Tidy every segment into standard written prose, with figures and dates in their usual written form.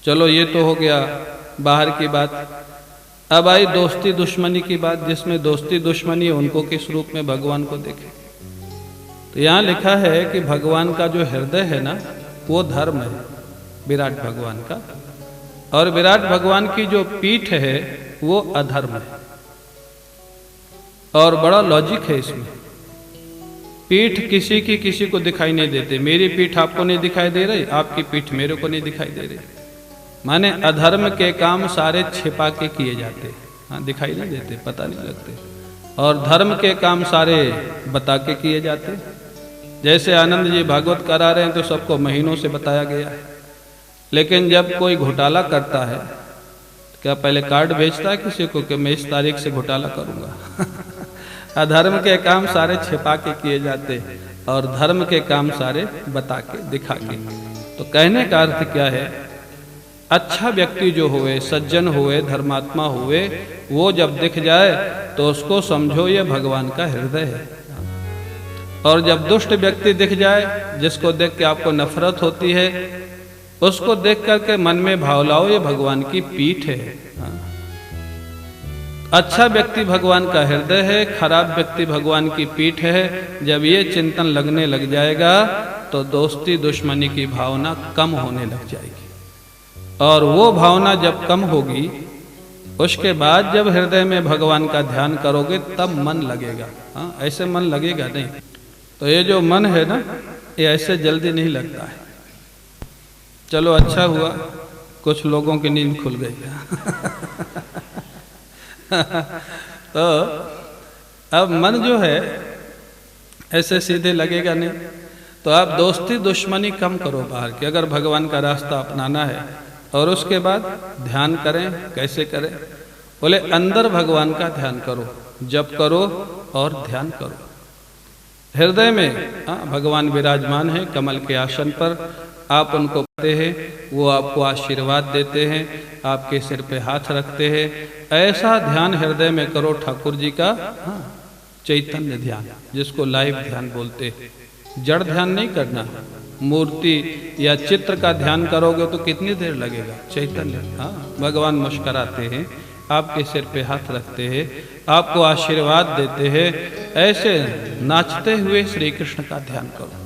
चलो ये तो हो गया बाहर की बात। अब आई दोस्ती दुश्मनी की बात, जिसमें दोस्ती दुश्मनी है उनको किस रूप में भगवान को देखे। तो यहाँ लिखा है कि भगवान का जो हृदय है ना वो धर्म है, विराट भगवान का, और विराट भगवान की जो पीठ है वो अधर्म है। और बड़ा लॉजिक है इसमें। पीठ किसी की किसी को दिखाई नहीं देते, मेरी पीठ आपको नहीं दिखाई दे रही, आपकी पीठ मेरे को नहीं दिखाई दे रही। माने अधर्म के काम सारे छिपा के किए जाते, हाँ दिखाई नहीं देते, पता नहीं लगते, और धर्म के काम सारे बता के किए जाते। जैसे आनंद जी भागवत करा रहे हैं तो सबको महीनों से बताया गया है, लेकिन जब कोई घोटाला करता है क्या पहले कार्ड भेजता है किसी को कि मैं इस तारीख से घोटाला करूंगा। अधर्म के काम सारे छिपा के किए जाते और धर्म के काम सारे बता के दिखा के। तो कहने का अर्थ क्या है, अच्छा व्यक्ति जो हुए, सज्जन हुए, धर्मात्मा हुए, वो जब दिख जाए तो उसको समझो ये भगवान का हृदय है। और जब दुष्ट व्यक्ति दिख जाए, जिसको देख के आपको नफरत होती है, उसको देख करके मन में भाव लाओ ये भगवान की पीठ है। अच्छा व्यक्ति भगवान का हृदय है, खराब व्यक्ति भगवान की पीठ है। जब ये चिंतन लगने लग जाएगा तो दोस्ती दुश्मनी की भावना कम होने लग जाएगी, और वो भावना जब कम होगी उसके बाद जब हृदय में भगवान का ध्यान करोगे तब मन लगेगा। हाँ ऐसे मन लगेगा नहीं। तो ये जो मन है ना ये ऐसे जल्दी नहीं लगता है। चलो अच्छा हुआ कुछ लोगों की नींद खुल गई। तो अब मन जो है ऐसे सीधे लगेगा नहीं। तो आप दोस्ती दुश्मनी कम करो बाहर की, अगर भगवान का रास्ता अपनाना है। और उसके बाद ध्यान करें, कैसे करें? बोले अंदर भगवान का ध्यान करो, जप करो और ध्यान करो। हृदय में भगवान विराजमान है कमल के आसन पर, आप उनको पाते हैं, वो आपको आशीर्वाद देते हैं, आपके सिर पे हाथ रखते हैं। ऐसा ध्यान हृदय में करो ठाकुर जी का, चैतन्य ध्यान, जिसको लाइव ध्यान बोलते हैं। जड़ ध्यान नहीं करना, मूर्ति या चित्र का ध्यान करोगे तो कितनी देर लगेगा। चैतन्य, भगवान मुस्कुराते हैं, आपके सिर पे हाथ रखते हैं, आपको आशीर्वाद देते हैं। ऐसे नाचते हुए श्री कृष्ण का ध्यान करो।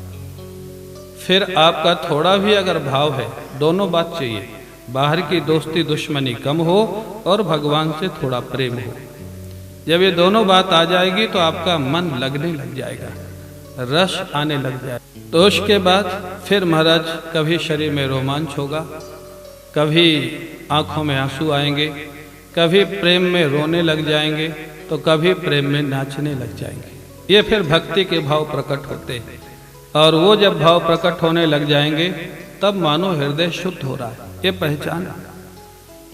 फिर आपका थोड़ा भी अगर भाव है, दोनों बात चाहिए, बाहर की दोस्ती दुश्मनी कम हो और भगवान से थोड़ा प्रेम हो। जब ये दोनों बात आ जाएगी तो आपका मन लगने लग जाएगा, रस आने लग जाएगा। तो उसके बाद फिर महाराज कभी शरीर में रोमांच होगा, कभी आंखों में आंसू आएंगे, कभी प्रेम में रोने लग जाएंगे, तो कभी प्रेम में नाचने लग जाएंगे। ये फिर भक्ति के भाव प्रकट होते हैं। और वो जब भाव प्रकट होने लग जाएंगे तब मानो हृदय शुद्ध हो रहा है, ये पहचान।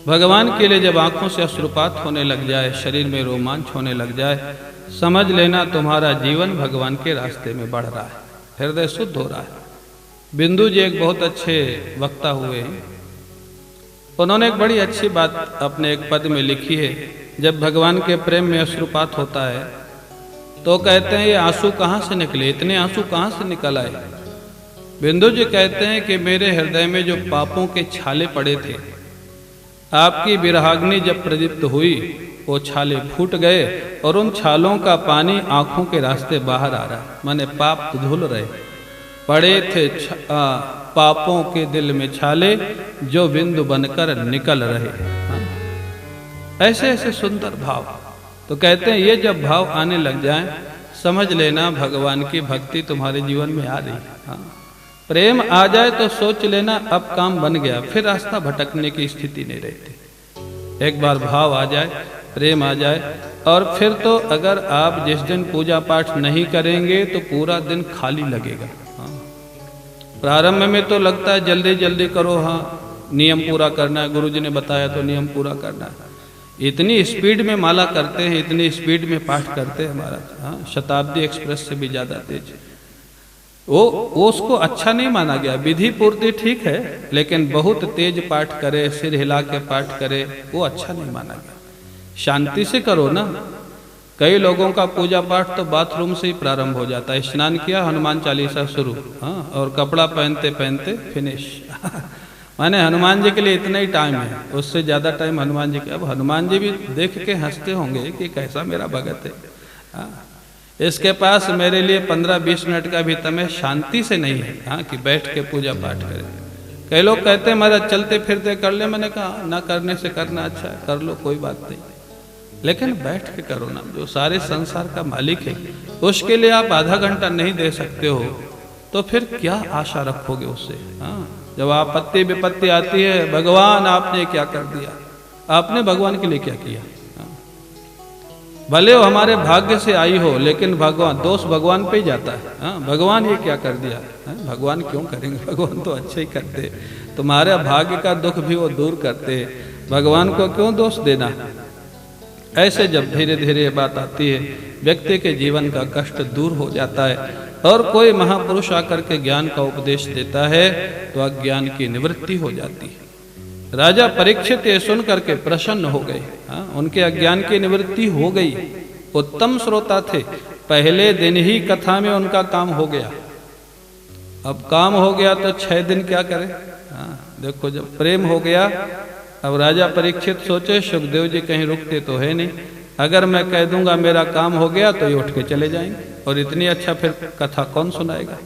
भगवान के लिए जब आंखों से अश्रुपात होने लग जाए, शरीर में रोमांच होने लग जाए, समझ लेना तुम्हारा जीवन भगवान के रास्ते में बढ़ रहा है, हृदय शुद्ध हो रहा है। बिंदु जी एक बहुत अच्छे वक्ता हुए हैं, उन्होंने एक बड़ी अच्छी बात अपने एक पद में लिखी है। जब भगवान के प्रेम में अश्रुपात होता है तो कहते हैं ये आंसू कहाँ से निकले, इतने आंसू कहाँ से निकल आए? बिंदु जी कहते हैं कि मेरे हृदय में जो पापों के छाले पड़े थे, आपकी विरहाग्नि जब प्रदीप्त हुई वो छाले फूट गए और उन छालों का पानी आंखों के रास्ते बाहर आ रहा है। माने पाप धुल रहे, पड़े थे पापों के दिल में छाले जो बिंदु बनकर निकल रहे। ऐसे ऐसे सुंदर भाव। तो कहते हैं ये जब भाव आने लग जाएं, समझ लेना भगवान की भक्ति तुम्हारे जीवन में आ रही है। प्रेम आ जाए तो सोच लेना अब काम बन गया, फिर रास्ता भटकने की स्थिति नहीं रहती। एक बार भाव आ जाए, प्रेम आ जाए, और फिर तो अगर आप जिस दिन पूजा पाठ नहीं करेंगे तो पूरा दिन खाली लगेगा। प्रारंभ में तो लगता है जल्दी जल्दी करो, नियम पूरा करना है, गुरुजी ने बताया तो नियम पूरा करना है। इतनी स्पीड में माला करते हैं, इतनी स्पीड में पाठ करते हैं हमारा, शताब्दी एक्सप्रेस से भी ज़्यादा तेज। वो उसको अच्छा नहीं माना गया। विधि पूर्ति ठीक है, लेकिन बहुत तेज पाठ करे, सिर हिला के पाठ करे, वो अच्छा नहीं माना गया। शांति से करो ना। कई लोगों का पूजा पाठ तो बाथरूम से ही प्रारंभ हो जाता है। स्नान किया, हनुमान चालीसा शुरू, और कपड़ा पहनते पहनते फिनिश। माने हनुमान जी के लिए इतना ही टाइम है, उससे ज़्यादा टाइम हनुमान जी के। अब हनुमान जी भी देख के हंसते होंगे कि कैसा मेरा भगत है, हाँ, इसके पास मेरे लिए 15-20 मिनट का भी समय शांति से नहीं है, हाँ, कि बैठ के पूजा पाठ करें। कई लोग कहते हैं महाराज चलते फिरते कर ले, मैंने कहा ना करने से करना अच्छा है, कर लो कोई बात नहीं, लेकिन बैठ के करो ना। जो सारे संसार का मालिक है उसके लिए आप आधा घंटा नहीं दे सकते हो तो फिर क्या आशा रखोगे उससे, हाँ। जब आपत्ति विपत्ति आती है, भगवान आपने क्या कर दिया, आपने भगवान के लिए क्या किया, हाँ? भले वो हमारे भाग्य से आई हो, लेकिन भगवान दोष भगवान पे ही जाता है, हाँ? भगवान ये क्या कर दिया, हाँ? भगवान क्यों करेंगे, भगवान तो अच्छे ही करते, तुम्हारे भाग्य का दुख भी वो दूर करते, भगवान को क्यों दोष देना। ऐसे जब धीरे धीरे ये बात आती है, व्यक्ति के जीवन का कष्ट दूर हो जाता है और कोई महापुरुष आकर के ज्ञान का उपदेश देता है तो अज्ञान की निवृत्ति हो जाती है। राजा परीक्षित ये सुन करके प्रसन्न हो गए, हाँ, उनके अज्ञान की निवृत्ति हो गई। उत्तम श्रोता थे, पहले दिन ही कथा में उनका काम हो गया। अब काम हो गया तो 6 दिन क्या करें, हाँ, देखो जब प्रेम हो गया, अब राजा परीक्षित सोचे सुखदेव जी कहीं रुकते तो है नहीं, अगर मैं कह दूंगा मेरा काम हो गया तो ये उठ के चले जाएंगे, और इतनी अच्छा फिर कथा कौन सुनाएगा।